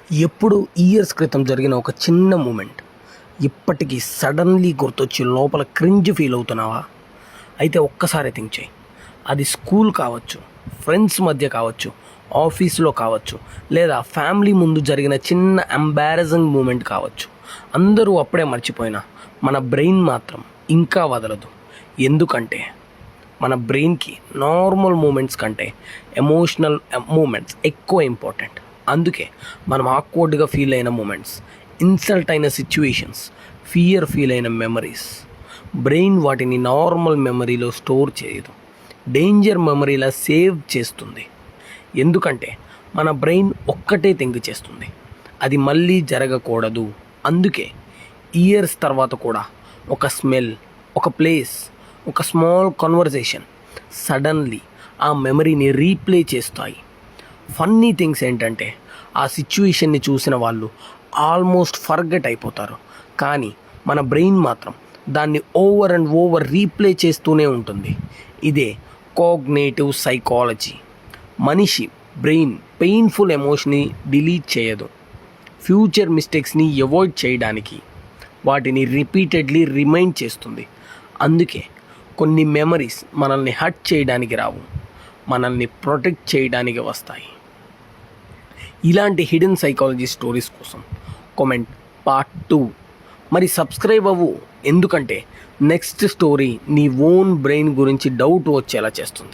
ఎప్పుడు ఇయర్స్ క్రితం జరిగిన ఒక చిన్న మూమెంట్ ఇప్పటికీ సడన్లీ గుర్తొచ్చి లోపల క్రింజ్ ఫీల్ అవుతున్నావా? అయితే ఒక్కసారి థింక్ చేయి. అది స్కూల్ కావచ్చు, ఫ్రెండ్స్ మధ్య కావచ్చు, ఆఫీస్లో కావచ్చు, లేదా ఫ్యామిలీ ముందు జరిగిన చిన్న ఎంబారసింగ్ మూమెంట్ కావచ్చు. అందరూ అప్పుడే మర్చిపోయినా మన బ్రెయిన్ మాత్రం ఇంకా వదలదు. ఎందుకంటే మన బ్రెయిన్కి నార్మల్ మూమెంట్స్ కంటే ఎమోషనల్ మూమెంట్స్ ఎక్కువ ఇంపార్టెంట్. అందుకే మనం ఆక్వర్డ్గా ఫీల్ అయిన మూమెంట్స్, ఇన్సల్ట్ అయిన సిచ్యువేషన్స్, ఫియర్ ఫీల్ అయిన మెమరీస్, బ్రెయిన్ వాటిని నార్మల్ మెమరీలో స్టోర్ చేయదు, డేంజర్ మెమరీలా సేవ్ చేస్తుంది. ఎందుకంటే మన బ్రెయిన్ ఒక్కటే థింక్ చేస్తుంది, అది మళ్ళీ జరగకూడదు. అందుకే ఇయర్స్ తర్వాత కూడా ఒక స్మెల్, ఒక ప్లేస్, ఒక స్మాల్ కన్వర్జేషన్ సడన్లీ ఆ మెమరీని రీప్లే చేస్తాయి. ఫన్నీ థింగ్స్ ఏంటంటే ఆ సిచ్యువేషన్ని చూసిన వాళ్ళు ఆల్మోస్ట్ ఫర్గెట్ అయిపోతారు, కానీ మన బ్రెయిన్ మాత్రం దాన్ని ఓవర్ అండ్ ఓవర్ రీప్లే చేస్తూనే ఉంటుంది. ఇదే కాగ్నేటివ్ సైకాలజీ. మనిషి బ్రెయిన్ పెయిన్ఫుల్ ఎమోషన్ని డిలీట్ చేయదు, ఫ్యూచర్ మిస్టేక్స్ని అవాయిడ్ చేయడానికి వాటిని రిపీటెడ్లీ రిమైండ్ చేస్తుంది. అందుకే కొన్ని మెమరీస్ మనల్ని హర్ట్ చేయడానికి రావు, మనల్ని ప్రొటెక్ట్ చేయడానికి వస్తాయి. ఇలాంటి హిడెన్ సైకాలజీ స్టోరీస్ కోసం కామెంట్ పార్ట్ 2. మరి సబ్స్క్రైబ్ అవ్వు, ఎందుకంటే నెక్స్ట్ స్టోరీ నీ ఓన్ బ్రెయిన్ గురించి డౌట్ వచ్చేలా చేస్తుంది.